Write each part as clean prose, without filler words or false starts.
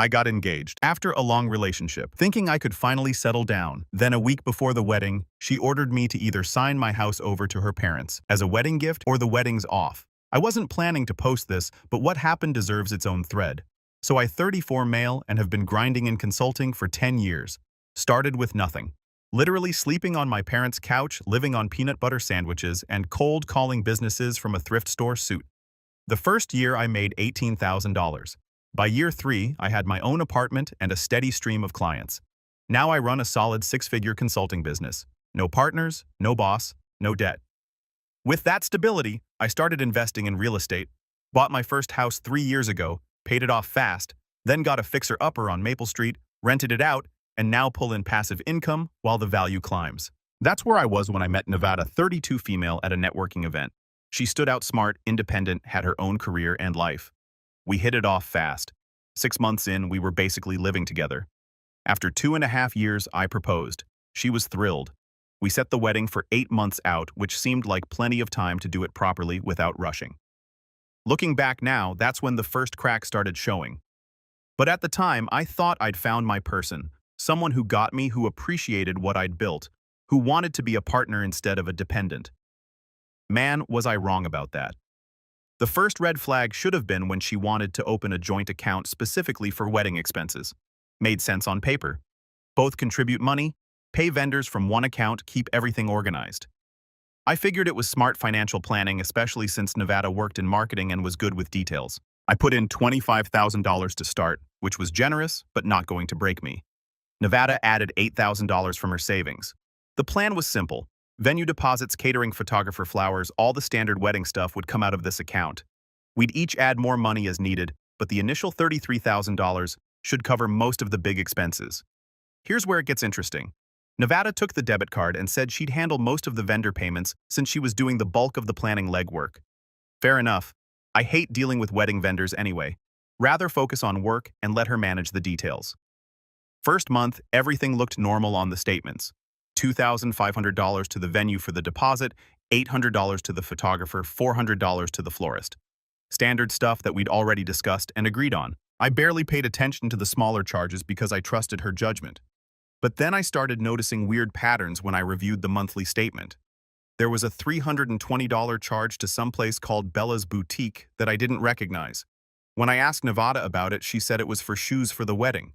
I got engaged after a long relationship, thinking I could finally settle down. Then a week before the wedding, she ordered me to either sign my house over to her parents as a wedding gift or the wedding's off. I wasn't planning to post this, but what happened deserves its own thread. So I 34 male and have been grinding in consulting for 10 years. Started with nothing. Literally sleeping on my parents' couch, living on peanut butter sandwiches, and cold calling businesses from a thrift store suit. The first year I made $18,000. By year 3, I had my own apartment and a steady stream of clients. Now I run a solid 6-figure consulting business. No partners, no boss, no debt. With that stability, I started investing in real estate, bought my first house 3 years ago, paid it off fast, then got a fixer-upper on Maple Street, rented it out, and now pull in passive income while the value climbs. That's where I was when I met Nevada, 32 female, at a networking event. She stood out smart, independent, had her own career and life. We hit it off fast. 6 months in, we were basically living together. After 2.5 years, I proposed. She was thrilled. We set the wedding for 8 months out, which seemed like plenty of time to do it properly without rushing. Looking back now, that's when the first crack started showing. But at the time, I thought I'd found my person, someone who got me, who appreciated what I'd built, who wanted to be a partner instead of a dependent. Man, was I wrong about that. The first red flag should have been when she wanted to open a joint account specifically for wedding expenses. Made sense on paper. Both contribute money, pay vendors from one account, keep everything organized. I figured it was smart financial planning, especially since Nevada worked in marketing and was good with details. I put in $25,000 to start, which was generous, but not going to break me. Nevada added $8,000 from her savings. The plan was simple. Venue deposits, catering, photographer, flowers, all the standard wedding stuff would come out of this account. We'd each add more money as needed, but the initial $33,000 should cover most of the big expenses. Here's where it gets interesting. Nevada took the debit card and said she'd handle most of the vendor payments since she was doing the bulk of the planning legwork. Fair enough. I hate dealing with wedding vendors anyway. Rather focus on work and let her manage the details. First month, everything looked normal on the statements. $2,500 to the venue for the deposit, $800 to the photographer, $400 to the florist. Standard stuff that we'd already discussed and agreed on. I barely paid attention to the smaller charges because I trusted her judgment. But then I started noticing weird patterns when I reviewed the monthly statement. There was a $320 charge to someplace called Bella's Boutique that I didn't recognize. When I asked Nevada about it, she said it was for shoes for the wedding.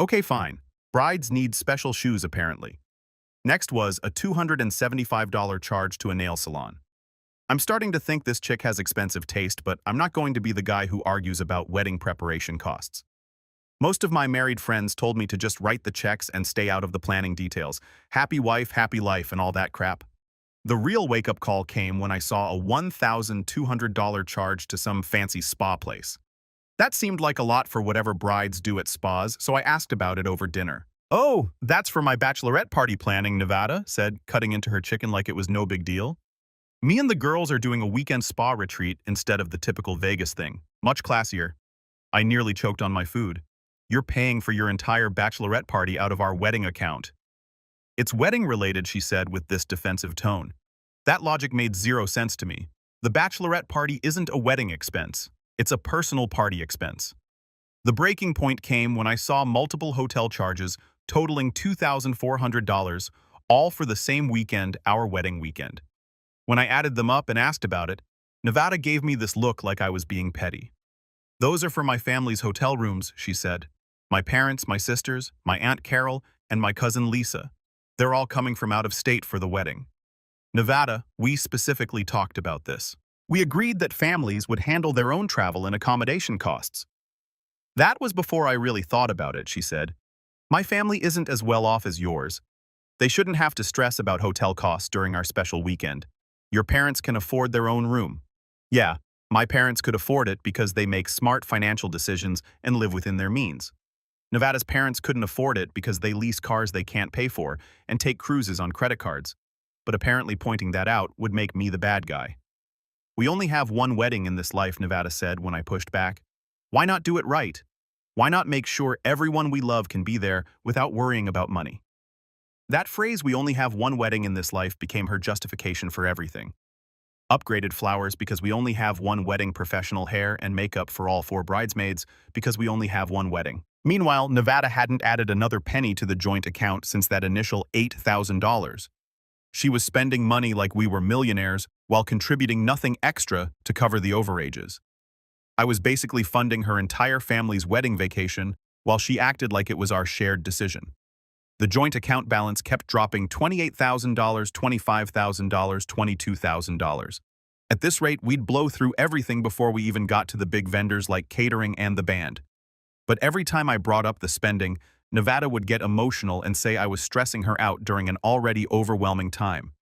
Okay, fine. Brides need special shoes apparently. Next was a $275 charge to a nail salon. I'm starting to think this chick has expensive taste, but I'm not going to be the guy who argues about wedding preparation costs. Most of my married friends told me to just write the checks and stay out of the planning details. Happy wife, happy life, and all that crap. The real wake-up call came when I saw a $1,200 charge to some fancy spa place. That seemed like a lot for whatever brides do at spas, so I asked about it over dinner. "Oh, that's for my bachelorette party planning," Nevada said, cutting into her chicken like it was no big deal. "Me and the girls are doing a weekend spa retreat instead of the typical Vegas thing. Much classier." I nearly choked on my food. "You're paying for your entire bachelorette party out of our wedding account." "It's wedding related," she said with this defensive tone. That logic made zero sense to me. The bachelorette party isn't a wedding expense. It's a personal party expense. The breaking point came when I saw multiple hotel charges totaling $2,400, all for the same weekend, our wedding weekend. When I added them up and asked about it, Nevada gave me this look like I was being petty. "Those are for my family's hotel rooms," she said. "My parents, my sisters, my Aunt Carol, and my cousin Lisa. They're all coming from out of state for the wedding." Nevada, we specifically talked about this. We agreed that families would handle their own travel and accommodation costs. "That was before I really thought about it," she said. "My family isn't as well off as yours. They shouldn't have to stress about hotel costs during our special weekend. Your parents can afford their own room." Yeah, my parents could afford it because they make smart financial decisions and live within their means. Nevada's parents couldn't afford it because they lease cars they can't pay for and take cruises on credit cards. But apparently pointing that out would make me the bad guy. "We only have one wedding in this life," Nevada said when I pushed back. "Why not do it right? Why not make sure everyone we love can be there without worrying about money?" That phrase, "we only have one wedding in this life," became her justification for everything. Upgraded flowers because we only have one wedding, professional hair and makeup for all 4 bridesmaids because we only have one wedding. Meanwhile, Nevada hadn't added another penny to the joint account since that initial $8,000. She was spending money like we were millionaires while contributing nothing extra to cover the overages. I was basically funding her entire family's wedding vacation while she acted like it was our shared decision. The joint account balance kept dropping $28,000, $25,000, $22,000. At this rate, we'd blow through everything before we even got to the big vendors like catering and the band. But every time I brought up the spending, Nevada would get emotional and say I was stressing her out during an already overwhelming time.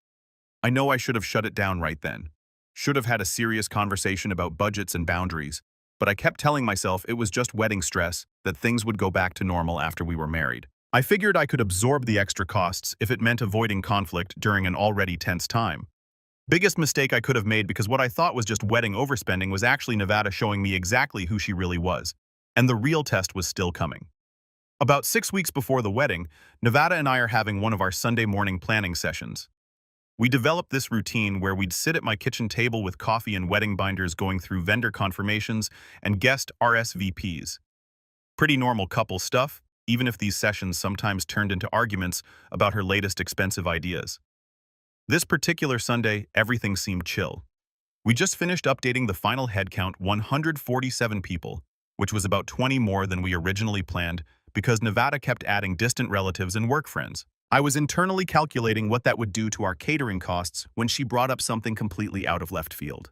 I know I should have shut it down right then. Should have had a serious conversation about budgets and boundaries, but I kept telling myself it was just wedding stress, that things would go back to normal after we were married. I figured I could absorb the extra costs if it meant avoiding conflict during an already tense time. Biggest mistake I could have made because what I thought was just wedding overspending was actually Nevada showing me exactly who she really was. And the real test was still coming. About 6 weeks before the wedding, Nevada and I are having one of our Sunday morning planning sessions. We developed this routine where we'd sit at my kitchen table with coffee and wedding binders going through vendor confirmations and guest RSVPs. Pretty normal couple stuff, even if these sessions sometimes turned into arguments about her latest expensive ideas. This particular Sunday, everything seemed chill. We just finished updating the final headcount 147 people, which was about 20 more than we originally planned because Nevada kept adding distant relatives and work friends. I was internally calculating what that would do to our catering costs when she brought up something completely out of left field.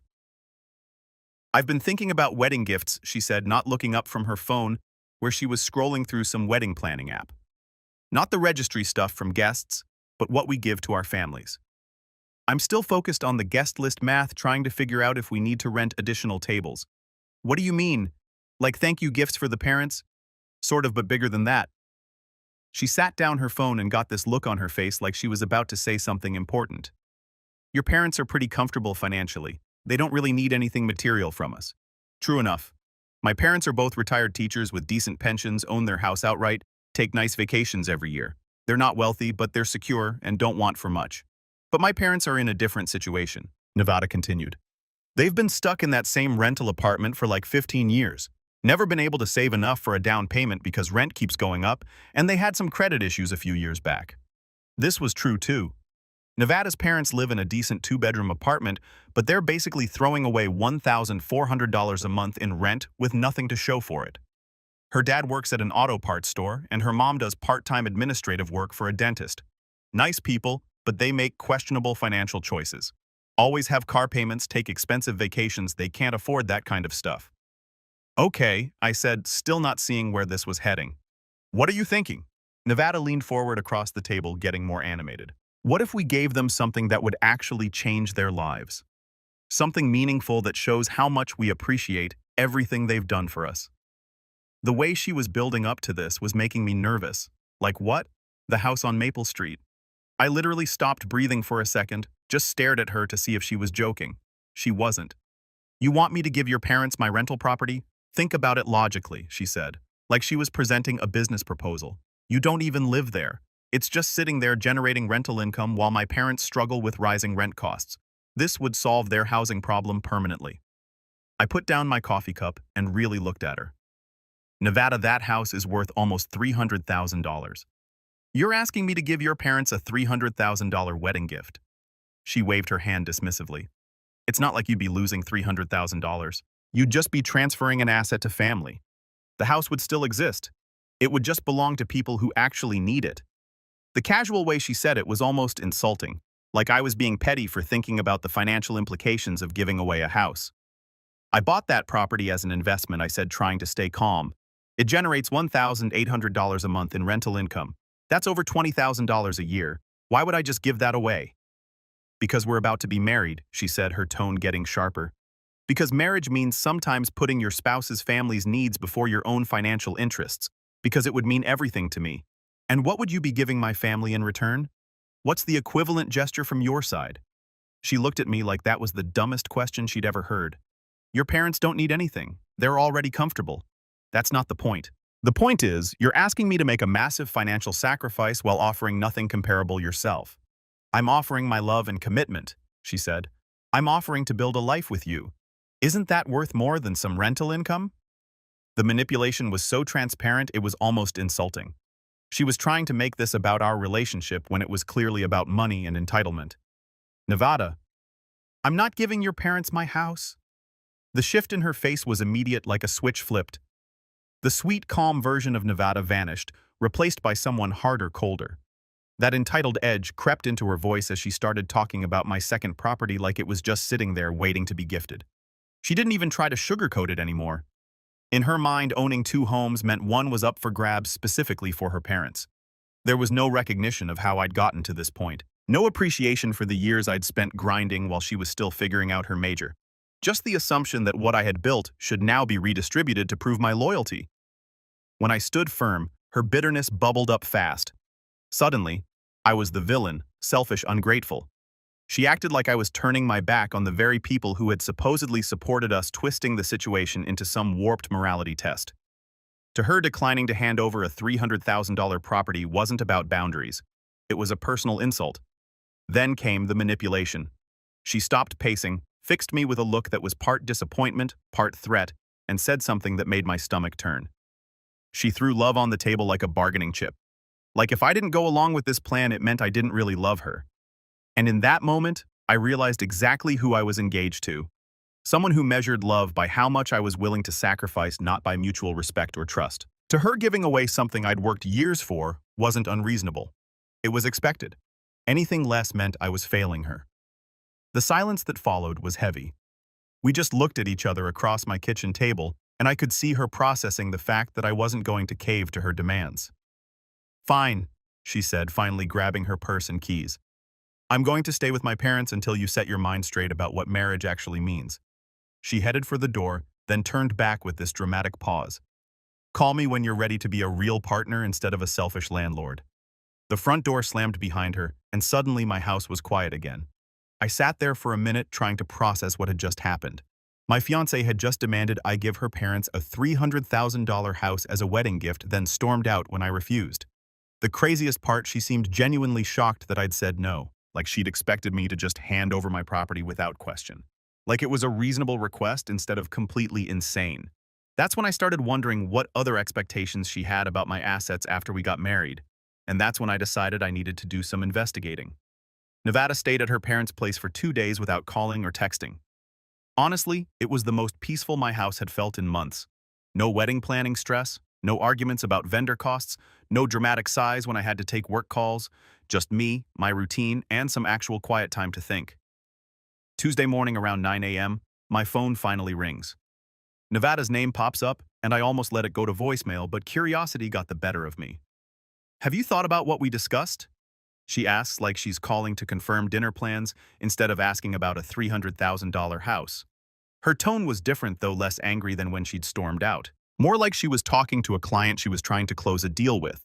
"I've been thinking about wedding gifts," she said, not looking up from her phone, where she was scrolling through some wedding planning app. "Not the registry stuff from guests, but what we give to our families. I'm still focused on the guest list math, trying to figure out if we need to rent additional tables." "What do you mean? Like thank you gifts for the parents?" "Sort of, but bigger than that." She sat down her phone and got this look on her face like she was about to say something important. "Your parents are pretty comfortable financially. They don't really need anything material from us." "True enough. My parents are both retired teachers with decent pensions, own their house outright, take nice vacations every year. They're not wealthy, but they're secure and don't want for much. But my parents are in a different situation," Nevada continued. "They've been stuck in that same rental apartment for like 15 years. Never been able to save enough for a down payment because rent keeps going up, and they had some credit issues a few years back." This was true too. Nevada's parents live in a decent 2-bedroom apartment, but they're basically throwing away $1,400 a month in rent with nothing to show for it. Her dad works at an auto parts store, and her mom does part-time administrative work for a dentist. Nice people, but they make questionable financial choices. Always have car payments, take expensive vacations, they can't afford that kind of stuff. "Okay," I said, still not seeing where this was heading. "What are you thinking?" Nevada leaned forward across the table, getting more animated. "What if we gave them something that would actually change their lives? Something meaningful that shows how much we appreciate everything they've done for us." The way she was building up to this was making me nervous. Like what? The house on Maple Street. I literally stopped breathing for a second, just stared at her to see if she was joking. She wasn't. "You want me to give your parents my rental property? Think about it logically," she said, like she was presenting a business proposal. "You don't even live there. It's just sitting there generating rental income while my parents struggle with rising rent costs. This would solve their housing problem permanently." I put down my coffee cup and really looked at her. "Nevada, that house is worth almost $300,000. You're asking me to give your parents a $300,000 wedding gift?" She waved her hand dismissively. "It's not like you'd be losing $300,000. You'd just be transferring an asset to family. The house would still exist. It would just belong to people who actually need it." The casual way she said it was almost insulting, like I was being petty for thinking about the financial implications of giving away a house. "I bought that property as an investment," I said, trying to stay calm. "It generates $1,800 a month in rental income. That's over $20,000 a year. Why would I just give that away?" "Because we're about to be married," she said, her tone getting sharper. "Because marriage means sometimes putting your spouse's family's needs before your own financial interests. Because it would mean everything to me. And what would you be giving my family in return? What's the equivalent gesture from your side?" She looked at me like that was the dumbest question she'd ever heard. "Your parents don't need anything. They're already comfortable. That's not the point. The point is, you're asking me to make a massive financial sacrifice while offering nothing comparable yourself." "I'm offering my love and commitment," she said. "I'm offering to build a life with you. Isn't that worth more than some rental income?" The manipulation was so transparent it was almost insulting. She was trying to make this about our relationship when it was clearly about money and entitlement. Nevada, I'm not giving your parents my house. The shift in her face was immediate, like a switch flipped. The sweet, calm version of Nevada vanished, replaced by someone harder, colder. That entitled edge crept into her voice as she started talking about my second property like it was just sitting there waiting to be gifted. She didn't even try to sugarcoat it anymore. In her mind, owning two homes meant one was up for grabs specifically for her parents. There was no recognition of how I'd gotten to this point. No appreciation for the years I'd spent grinding while she was still figuring out her major. Just the assumption that what I had built should now be redistributed to prove my loyalty. When I stood firm, her bitterness bubbled up fast. Suddenly, I was the villain, selfish, ungrateful. She acted like I was turning my back on the very people who had supposedly supported us, twisting the situation into some warped morality test. To her, declining to hand over a $300,000 property wasn't about boundaries. It was a personal insult. Then came the manipulation. She stopped pacing, fixed me with a look that was part disappointment, part threat, and said something that made my stomach turn. She threw love on the table like a bargaining chip. Like if I didn't go along with this plan, it meant I didn't really love her. And in that moment, I realized exactly who I was engaged to. Someone who measured love by how much I was willing to sacrifice, not by mutual respect or trust. To her, giving away something I'd worked years for wasn't unreasonable. It was expected. Anything less meant I was failing her. The silence that followed was heavy. We just looked at each other across my kitchen table, and I could see her processing the fact that I wasn't going to cave to her demands. "Fine," she said, finally grabbing her purse and keys. "I'm going to stay with my parents until you set your mind straight about what marriage actually means." She headed for the door, then turned back with this dramatic pause. "Call me when you're ready to be a real partner instead of a selfish landlord." The front door slammed behind her, and suddenly my house was quiet again. I sat there for a minute trying to process what had just happened. My fiancée had just demanded I give her parents a $300,000 house as a wedding gift, then stormed out when I refused. The craziest part, she seemed genuinely shocked that I'd said no. Like she'd expected me to just hand over my property without question. Like it was a reasonable request instead of completely insane. That's when I started wondering what other expectations she had about my assets after we got married. And that's when I decided I needed to do some investigating. Nevada stayed at her parents' place for 2 days without calling or texting. Honestly, it was the most peaceful my house had felt in months. No wedding planning stress, no arguments about vendor costs, no dramatic sighs when I had to take work calls, just me, my routine, and some actual quiet time to think. Tuesday morning around 9 a.m., my phone finally rings. Nevada's name pops up, and I almost let it go to voicemail, but curiosity got the better of me. "Have you thought about what we discussed?" She asks like she's calling to confirm dinner plans instead of asking about a $300,000 house. Her tone was different, though less angry than when she'd stormed out. More like she was talking to a client she was trying to close a deal with.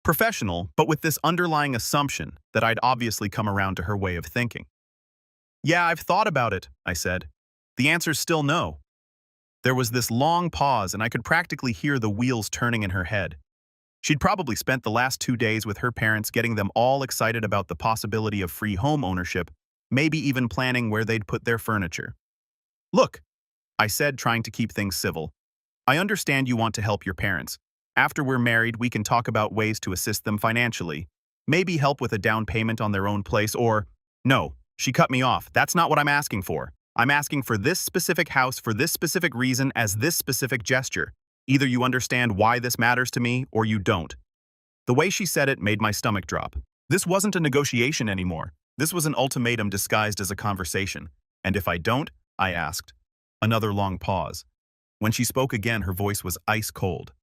Professional, but with this underlying assumption that I'd obviously come around to her way of thinking. "Yeah, I've thought about it," I said. "The answer's still no." There was this long pause, and I could practically hear the wheels turning in her head. She'd probably spent the last 2 days with her parents, getting them all excited about the possibility of free home ownership, maybe even planning where they'd put their furniture. "Look," I said, trying to keep things civil, "I understand you want to help your parents. After we're married, we can talk about ways to assist them financially. Maybe help with a down payment on their own place or—" "No," she cut me off. "That's not what I'm asking for. I'm asking for this specific house for this specific reason as this specific gesture. Either you understand why this matters to me or you don't." The way she said it made my stomach drop. This wasn't a negotiation anymore. This was an ultimatum disguised as a conversation. "And if I don't?" I asked. Another long pause. When she spoke again, her voice was ice cold.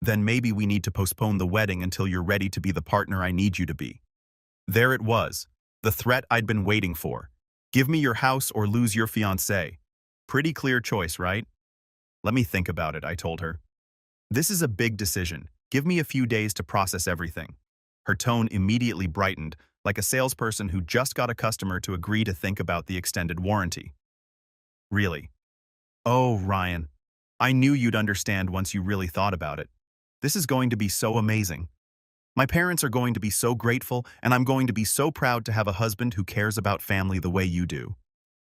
"Then maybe we need to postpone the wedding until you're ready to be the partner I need you to be." There it was, the threat I'd been waiting for. Give me your house or lose your fiancé. Pretty clear choice, right? "Let me think about it," I told her. "This is a big decision. Give me a few days to process everything." Her tone immediately brightened, like a salesperson who just got a customer to agree to think about the extended warranty. "Really? Oh, Ryan, I knew you'd understand once you really thought about it. This is going to be so amazing. My parents are going to be so grateful, and I'm going to be so proud to have a husband who cares about family the way you do."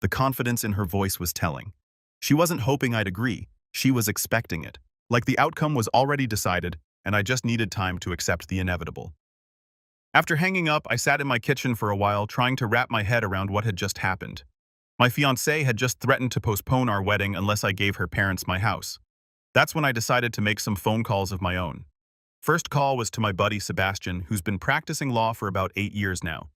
The confidence in her voice was telling. She wasn't hoping I'd agree. She was expecting it. Like the outcome was already decided, and I just needed time to accept the inevitable. After hanging up, I sat in my kitchen for a while trying to wrap my head around what had just happened. My fiancée had just threatened to postpone our wedding unless I gave her parents my house. That's when I decided to make some phone calls of my own. First call was to my buddy Sebastian, who's been practicing law for about 8 years now.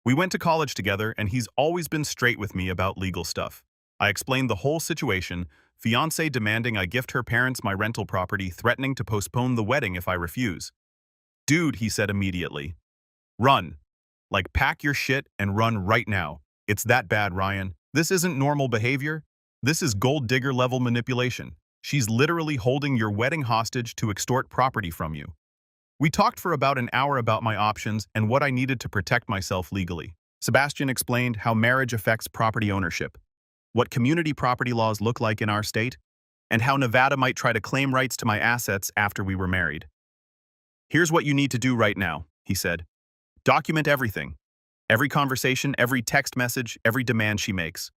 We went to college together, and he's always been straight with me about legal stuff. I explained the whole situation, fiancée demanding I gift her parents my rental property, threatening to postpone the wedding if I refuse. Dude, he said immediately. Run. Like, pack your shit and run right now. It's that bad, Ryan. This isn't normal behavior. This is gold digger level manipulation. She's literally holding your wedding hostage to extort property from you. We talked for about an hour about my options and what I needed to protect myself legally. Sebastian explained how marriage affects property ownership, what community property laws look like in our state, and how Nevada might try to claim rights to my assets after we were married. Here's what you need to do right now, he said. Document everything. Every conversation, every text message, every demand she makes.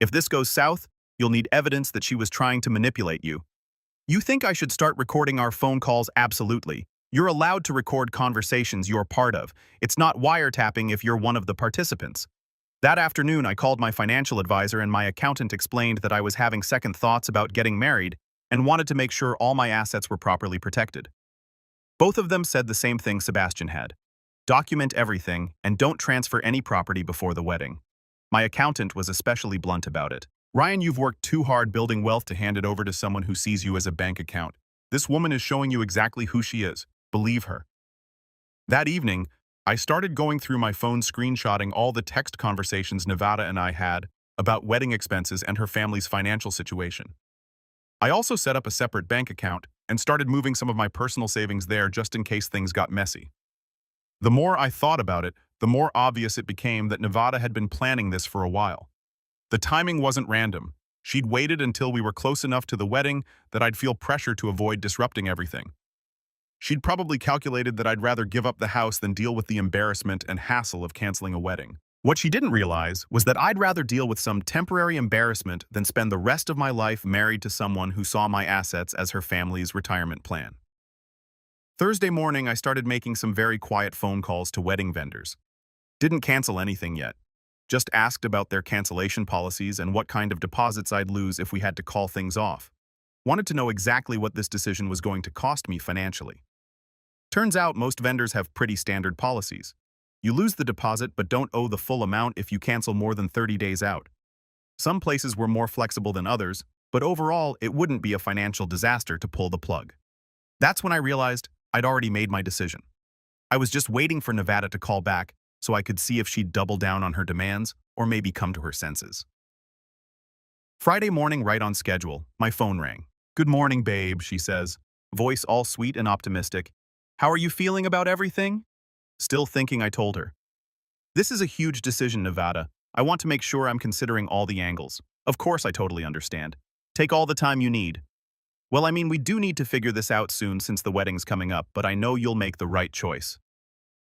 If this goes south, you'll need evidence that she was trying to manipulate you. You think I should start recording our phone calls? Absolutely. You're allowed to record conversations you're part of. It's not wiretapping if you're one of the participants. That afternoon, I called my financial advisor and my accountant explained that I was having second thoughts about getting married and wanted to make sure all my assets were properly protected. Both of them said the same thing Sebastian had. Document everything and don't transfer any property before the wedding. My accountant was especially blunt about it. Ryan, you've worked too hard building wealth to hand it over to someone who sees you as a bank account. This woman is showing you exactly who she is. Believe her. That evening, I started going through my phone screenshotting all the text conversations Nevada and I had about wedding expenses and her family's financial situation. I also set up a separate bank account and started moving some of my personal savings there just in case things got messy. The more I thought about it, the more obvious it became that Nevada had been planning this for a while. The timing wasn't random. She'd waited until we were close enough to the wedding that I'd feel pressure to avoid disrupting everything. She'd probably calculated that I'd rather give up the house than deal with the embarrassment and hassle of canceling a wedding. What she didn't realize was that I'd rather deal with some temporary embarrassment than spend the rest of my life married to someone who saw my assets as her family's retirement plan. Thursday morning, I started making some very quiet phone calls to wedding vendors. Didn't cancel anything yet. Just asked about their cancellation policies and what kind of deposits I'd lose if we had to call things off. Wanted to know exactly what this decision was going to cost me financially. Turns out most vendors have pretty standard policies. You lose the deposit but don't owe the full amount if you cancel more than 30 days out. Some places were more flexible than others, but overall it wouldn't be a financial disaster to pull the plug. That's when I realized I'd already made my decision. I was just waiting for Nevada to call back so I could see if she'd double down on her demands or maybe come to her senses. Friday morning, right on schedule, my phone rang. "Good morning, babe," she says, voice all sweet and optimistic. "How are you feeling about everything?" Still thinking, I told her. "This is a huge decision, Nevada. I want to make sure I'm considering all the angles." "Of course, I totally understand. Take all the time you need." "Well, I mean, we do need to figure this out soon since the wedding's coming up, but I know you'll make the right choice."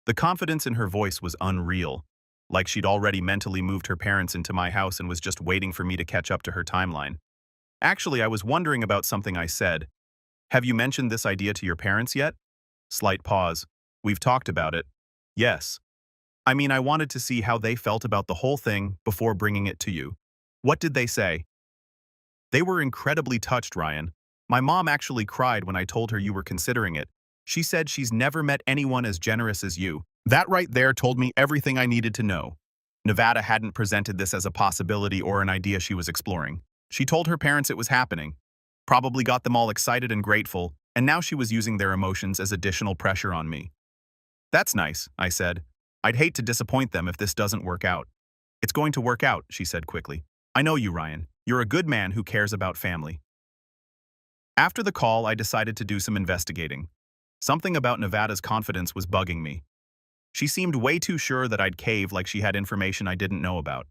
The confidence in her voice was unreal, like she'd already mentally moved her parents into my house and was just waiting for me to catch up to her timeline. Actually, I was wondering about something I said. "Have you mentioned this idea to your parents yet?" Slight pause. "We've talked about it." "Yes. I mean, I wanted to see how they felt about the whole thing before bringing it to you." "What did they say?" "They were incredibly touched, Ryan. My mom actually cried when I told her you were considering it. She said she's never met anyone as generous as you." That right there told me everything I needed to know. Nevada hadn't presented this as a possibility or an idea she was exploring. She told her parents it was happening, probably got them all excited and grateful, and now she was using their emotions as additional pressure on me. "That's nice," I said. "I'd hate to disappoint them if this doesn't work out." "It's going to work out," she said quickly. "I know you, Ryan. You're a good man who cares about family." After the call, I decided to do some investigating. Something about Nevada's confidence was bugging me. She seemed way too sure that I'd cave, like she had information I didn't know about.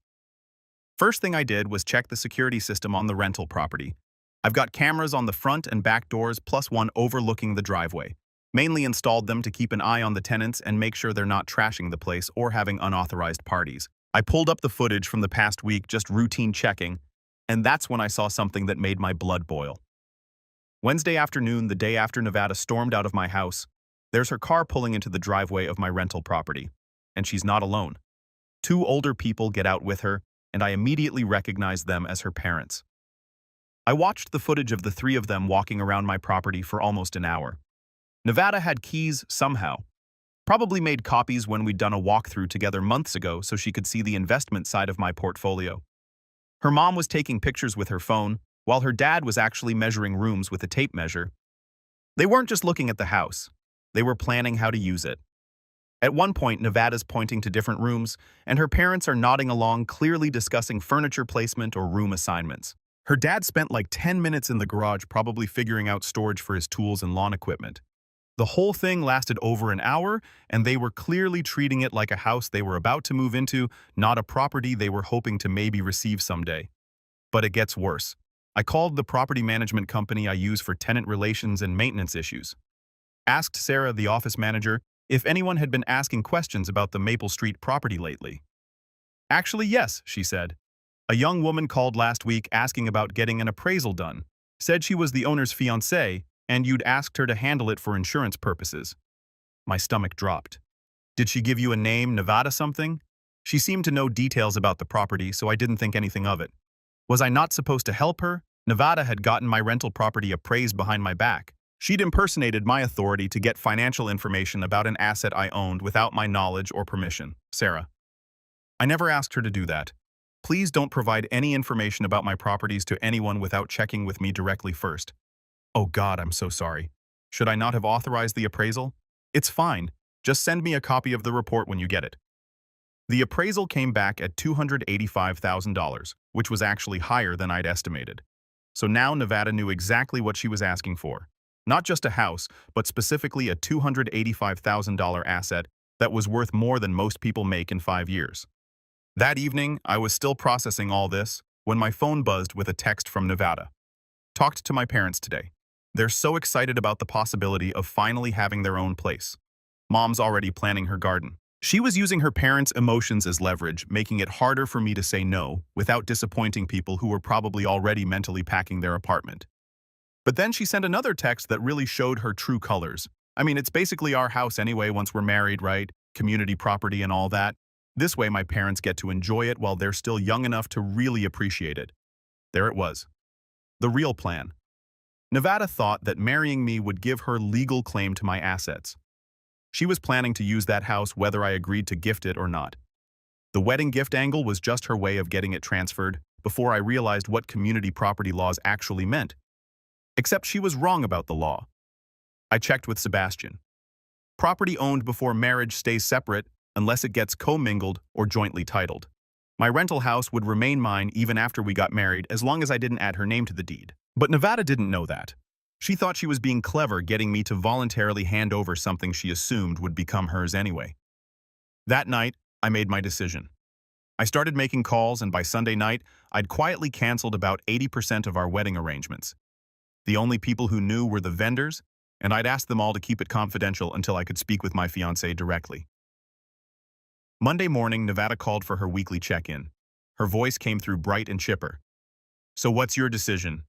First thing I did was check the security system on the rental property. I've got cameras on the front and back doors plus one overlooking the driveway. Mainly installed them to keep an eye on the tenants and make sure they're not trashing the place or having unauthorized parties. I pulled up the footage from the past week, just routine checking, and that's when I saw something that made my blood boil. Wednesday afternoon, the day after Nevada stormed out of my house, there's her car pulling into the driveway of my rental property. And she's not alone. Two older people get out with her, and I immediately recognize them as her parents. I watched the footage of the three of them walking around my property for almost an hour. Nevada had keys somehow. Probably made copies when we'd done a walkthrough together months ago so she could see the investment side of my portfolio. Her mom was taking pictures with her phone, while her dad was actually measuring rooms with a tape measure. They weren't just looking at the house. They were planning how to use it. At one point, Nevada's pointing to different rooms, and her parents are nodding along, clearly discussing furniture placement or room assignments. Her dad spent like 10 minutes in the garage probably figuring out storage for his tools and lawn equipment. The whole thing lasted over an hour, and they were clearly treating it like a house they were about to move into, not a property they were hoping to maybe receive someday. But it gets worse. I called the property management company I use for tenant relations and maintenance issues. Asked Sarah, the office manager, if anyone had been asking questions about the Maple Street property lately. Actually, yes, she said. A young woman called last week asking about getting an appraisal done. Said she was the owner's fiancée, and you'd asked her to handle it for insurance purposes. My stomach dropped. Did she give you a name, Nevada something? She seemed to know details about the property, so I didn't think anything of it. Was I not supposed to help her? Nevada had gotten my rental property appraised behind my back. She'd impersonated my authority to get financial information about an asset I owned without my knowledge or permission. Sarah. I never asked her to do that. Please don't provide any information about my properties to anyone without checking with me directly first. Oh God, I'm so sorry. Should I not have authorized the appraisal? It's fine. Just send me a copy of the report when you get it. The appraisal came back at $285,000, which was actually higher than I'd estimated. So now Nevada knew exactly what she was asking for. Not just a house, but specifically a $285,000 asset that was worth more than most people make in 5 years. That evening, I was still processing all this when my phone buzzed with a text from Nevada. Talked to my parents today. They're so excited about the possibility of finally having their own place. Mom's already planning her garden. She was using her parents' emotions as leverage, making it harder for me to say no without disappointing people who were probably already mentally packing their apartment. But then she sent another text that really showed her true colors. I mean, it's basically our house anyway once we're married, right? Community property and all that. This way my parents get to enjoy it while they're still young enough to really appreciate it. There it was. The real plan. Nevada thought that marrying me would give her legal claim to my assets. She was planning to use that house whether I agreed to gift it or not. The wedding gift angle was just her way of getting it transferred before I realized what community property laws actually meant. Except she was wrong about the law. I checked with Sebastian. Property owned before marriage stays separate unless it gets commingled or jointly titled. My rental house would remain mine even after we got married as long as I didn't add her name to the deed. But Nevada didn't know that. She thought she was being clever getting me to voluntarily hand over something she assumed would become hers anyway. That night, I made my decision. I started making calls, and by Sunday night, I'd quietly canceled about 80% of our wedding arrangements. The only people who knew were the vendors, and I'd asked them all to keep it confidential until I could speak with my fiancé directly. Monday morning, Nevada called for her weekly check-in. Her voice came through bright and chipper. "So what's your decision?"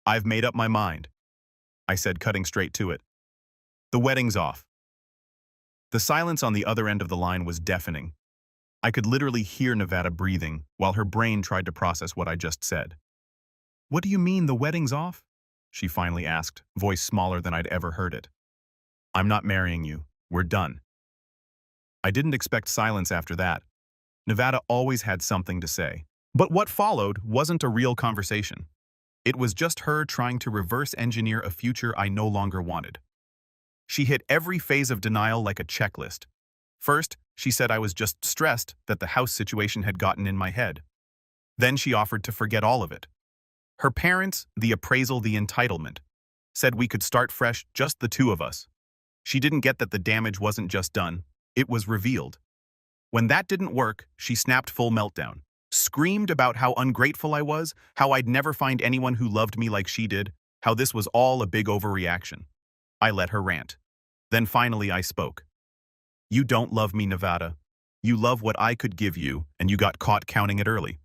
"I've made up my mind," I said, cutting straight to it. "The wedding's off." The silence on the other end of the line was deafening. I could literally hear Nevada breathing while her brain tried to process what I just said. "What do you mean, the wedding's off?" she finally asked, voice smaller than I'd ever heard it. "I'm not marrying you. We're done." I didn't expect silence after that. Nevada always had something to say. But what followed wasn't a real conversation. It was just her trying to reverse engineer a future I no longer wanted. She hit every phase of denial like a checklist. First, she said I was just stressed that the house situation had gotten in my head. Then she offered to forget all of it. Her parents, the appraisal, the entitlement, said we could start fresh, just the two of us. She didn't get that the damage wasn't just done, it was revealed. When that didn't work, she snapped full meltdown. Screamed about how ungrateful I was, how I'd never find anyone who loved me like she did, how this was all a big overreaction. I let her rant. Then finally I spoke. "You don't love me, Nevada. You love what I could give you, and you got caught counting it early."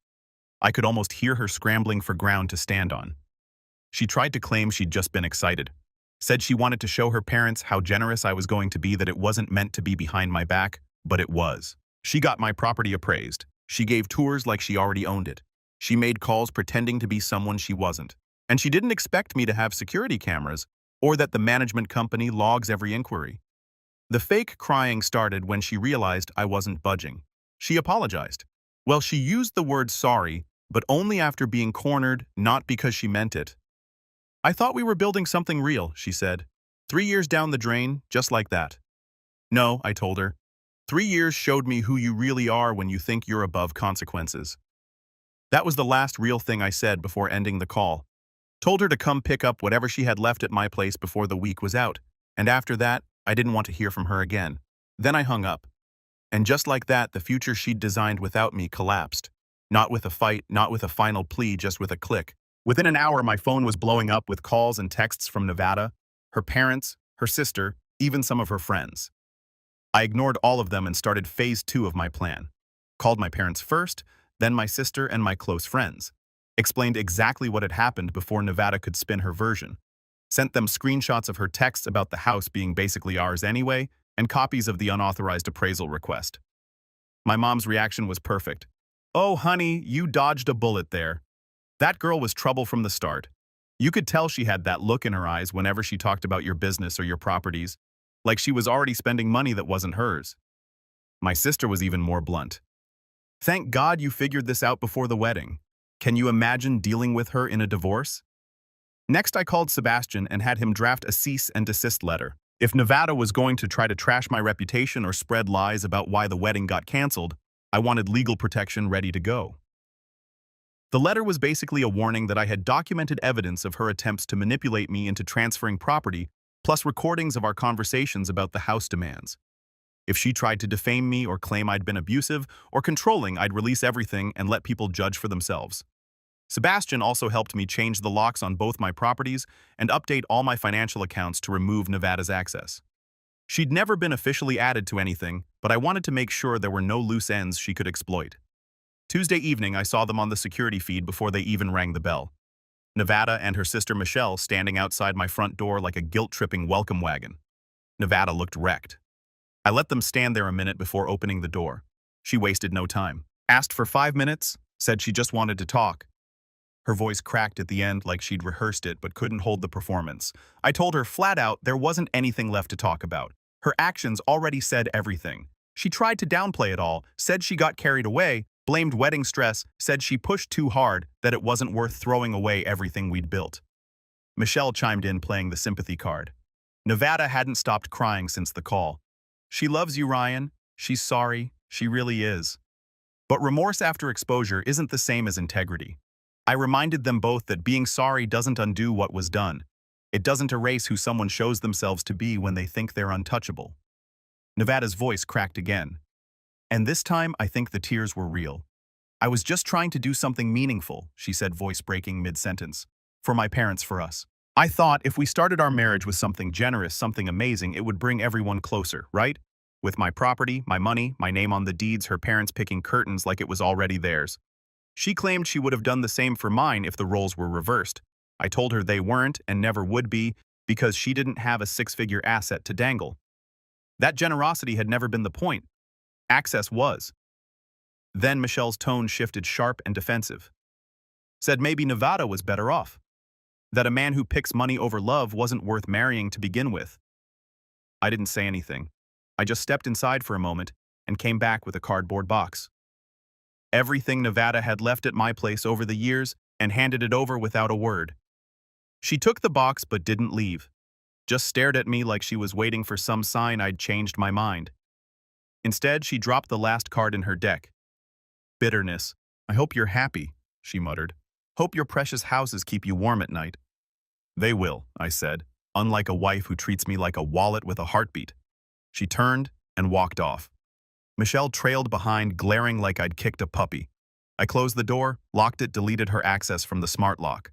I could almost hear her scrambling for ground to stand on. She tried to claim she'd just been excited. Said she wanted to show her parents how generous I was going to be, that it wasn't meant to be behind my back, but it was. She got my property appraised. She gave tours like she already owned it. She made calls pretending to be someone she wasn't. And she didn't expect me to have security cameras or that the management company logs every inquiry. The fake crying started when she realized I wasn't budging. She apologized. Well, she used the word sorry, but only after being cornered, not because she meant it. I thought we were building something real, she said. 3 years down the drain, just like that. No, I told her. 3 years showed me who you really are when you think you're above consequences. That was the last real thing I said before ending the call. Told her to come pick up whatever she had left at my place before the week was out, and after that, I didn't want to hear from her again. Then I hung up. And just like that, the future she'd designed without me collapsed. Not with a fight, not with a final plea, just with a click. Within an hour, my phone was blowing up with calls and texts from Nevada, her parents, her sister, even some of her friends. I ignored all of them and started phase 2 of my plan. Called my parents first, then my sister and my close friends. Explained exactly what had happened before Nevada could spin her version. Sent them screenshots of her texts about the house being basically ours anyway, and copies of the unauthorized appraisal request. My mom's reaction was perfect. "Oh, honey, you dodged a bullet there. That girl was trouble from the start. You could tell she had that look in her eyes whenever she talked about your business or your properties, like she was already spending money that wasn't hers." My sister was even more blunt. "Thank God you figured this out before the wedding. Can you imagine dealing with her in a divorce?" Next, I called Sebastian and had him draft a cease and desist letter. If Nevada was going to try to trash my reputation or spread lies about why the wedding got canceled, I wanted legal protection ready to go. The letter was basically a warning that I had documented evidence of her attempts to manipulate me into transferring property, plus recordings of our conversations about the house demands. If she tried to defame me or claim I'd been abusive or controlling, I'd release everything and let people judge for themselves. Sebastian also helped me change the locks on both my properties and update all my financial accounts to remove Nevada's access. She'd never been officially added to anything, but I wanted to make sure there were no loose ends she could exploit. Tuesday evening, I saw them on the security feed before they even rang the bell. Nevada and her sister Michelle standing outside my front door like a guilt-tripping welcome wagon. Nevada looked wrecked. I let them stand there a minute before opening the door. She wasted no time. Asked for 5 minutes, said she just wanted to talk. Her voice cracked at the end like she'd rehearsed it but couldn't hold the performance. I told her flat out there wasn't anything left to talk about. Her actions already said everything. She tried to downplay it all, said she got carried away, blamed wedding stress, said she pushed too hard, that it wasn't worth throwing away everything we'd built. Michelle chimed in, playing the sympathy card. Nevada hadn't stopped crying since the call. "She loves you, Ryan. She's sorry. She really is." But remorse after exposure isn't the same as integrity. I reminded them both that being sorry doesn't undo what was done. It doesn't erase who someone shows themselves to be when they think they're untouchable. Nevada's voice cracked again. And this time, I think the tears were real. "I was just trying to do something meaningful," she said, voice breaking mid-sentence. "For my parents, for us. I thought if we started our marriage with something generous, something amazing, it would bring everyone closer, right? With my property, my money, my name on the deeds, her parents picking curtains like it was already theirs. She claimed she would have done the same for mine if the roles were reversed. I told her they weren't and never would be because she didn't have a 6-figure asset to dangle. That generosity had never been the point. Access was." Then Michelle's tone shifted sharp and defensive. Said maybe Nevada was better off. That a man who picks money over love wasn't worth marrying to begin with. I didn't say anything. I just stepped inside for a moment and came back with a cardboard box. Everything Nevada had left at my place over the years and handed it over without a word. She took the box but didn't leave. Just stared at me like she was waiting for some sign I'd changed my mind. Instead, she dropped the last card in her deck. "Bitterness. I hope you're happy," she muttered. "Hope your precious houses keep you warm at night." "They will," I said, unlike a wife who treats me like a wallet with a heartbeat. She turned and walked off. Michelle trailed behind, glaring like I'd kicked a puppy. I closed the door, locked it, deleted her access from the smart lock.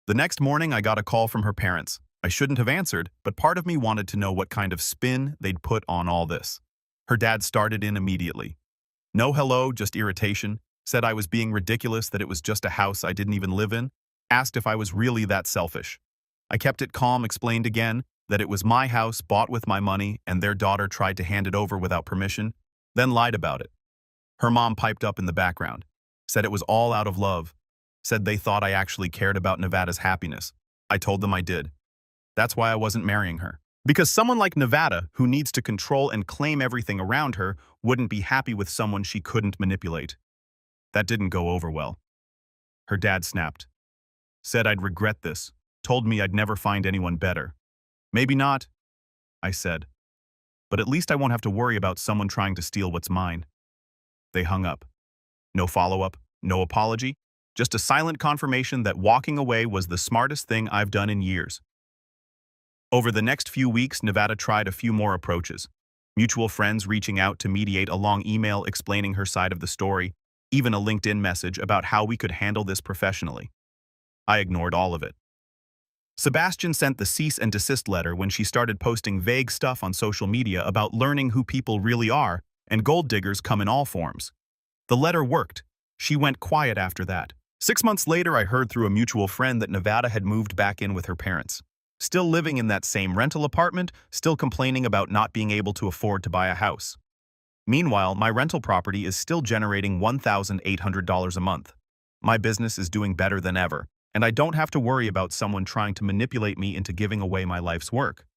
The next morning, I got a call from her parents. I shouldn't have answered, but part of me wanted to know what kind of spin they'd put on all this. Her dad started in immediately. No hello, just irritation. Said I was being ridiculous, that it was just a house I didn't even live in. Asked if I was really that selfish. I kept it calm, explained again that it was my house, bought with my money, and their daughter tried to hand it over without permission, then lied about it. Her mom piped up in the background, said it was all out of love, said they thought I actually cared about Nevada's happiness. I told them I did. That's why I wasn't marrying her. Because someone like Nevada, who needs to control and claim everything around her, wouldn't be happy with someone she couldn't manipulate. That didn't go over well. Her dad snapped. Said I'd regret this. Told me I'd never find anyone better. Maybe not, I said. But at least I won't have to worry about someone trying to steal what's mine. They hung up. No follow-up, no apology, just a silent confirmation that walking away was the smartest thing I've done in years. Over the next few weeks, Nevada tried a few more approaches. Mutual friends reaching out to mediate, a long email explaining her side of the story, even a LinkedIn message about how we could handle this professionally. I ignored all of it. Sebastian sent the cease and desist letter when she started posting vague stuff on social media about learning who people really are, and gold diggers come in all forms. The letter worked. She went quiet after that. 6 months later, I heard through a mutual friend that Nevada had moved back in with her parents. Still living in that same rental apartment, still complaining about not being able to afford to buy a house. Meanwhile, my rental property is still generating $1,800 a month. My business is doing better than ever, and I don't have to worry about someone trying to manipulate me into giving away my life's work.